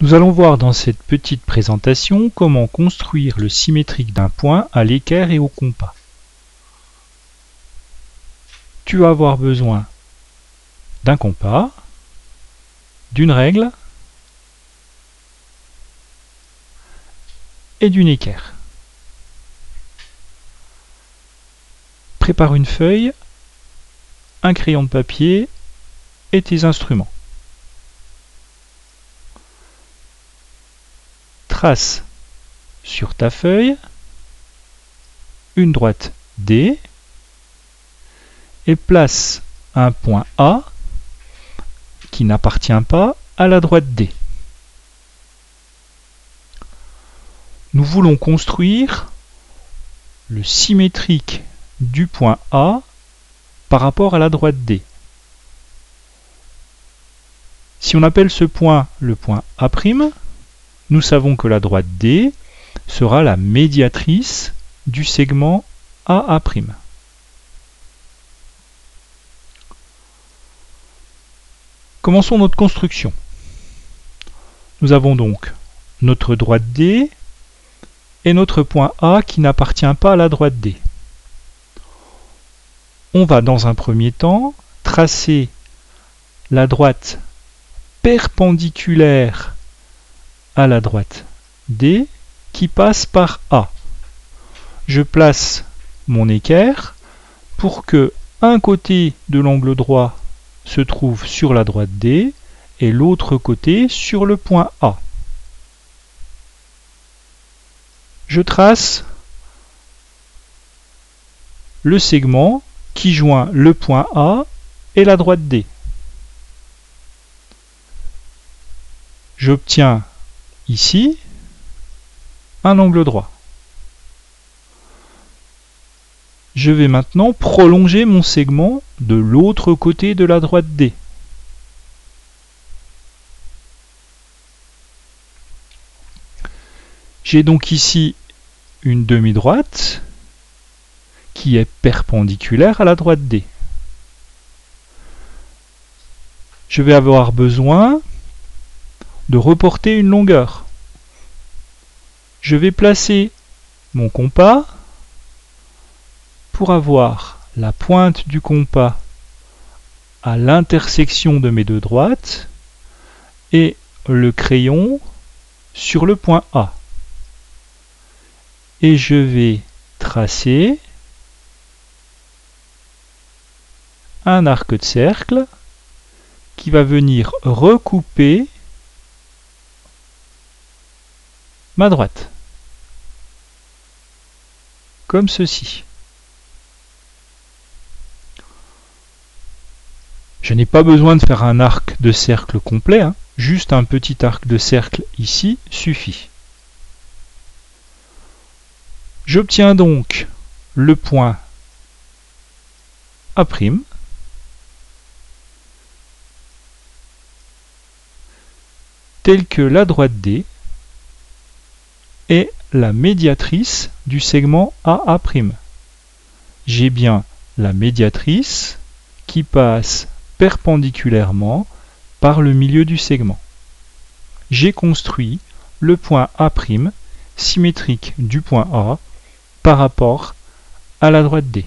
Nous allons voir dans cette petite présentation comment construire le symétrique d'un point à l'équerre et au compas. Tu vas avoir besoin d'un compas, d'une règle et d'une équerre. Prépare une feuille, un crayon de papier et tes instruments. Trace sur ta feuille une droite D et place un point A qui n'appartient pas à la droite D. Nous voulons construire le symétrique du point A par rapport à la droite D. Si on appelle ce point le point A', nous savons que la droite D sera la médiatrice du segment AA'. Commençons notre construction. Nous avons donc notre droite D et notre point A qui n'appartient pas à la droite D. On va dans un premier temps tracer la droite perpendiculaire à la droite D qui passe par A. Je place mon équerre pour que un côté de l'angle droit se trouve sur la droite D et l'autre côté sur le point A. Je trace le segment qui joint le point A et la droite D. J'obtiens ici un angle droit. Je vais maintenant prolonger mon segment de l'autre côté de la droite D. J'ai donc ici une demi-droite qui est perpendiculaire à la droite D. Je vais avoir besoin de reporter une longueur. Je vais placer mon compas pour avoir la pointe du compas à l'intersection de mes deux droites et le crayon sur le point A. Et je vais tracer un arc de cercle qui va venir recouper ma droite, comme ceci. Je n'ai pas besoin de faire un arc de cercle complet, juste un petit arc de cercle ici suffit. J'obtiens donc le point A', tel que la droite D est la médiatrice du segment AA'. J'ai bien la médiatrice qui passe perpendiculairement par le milieu du segment. J'ai construit le point A' symétrique du point A par rapport à la droite D.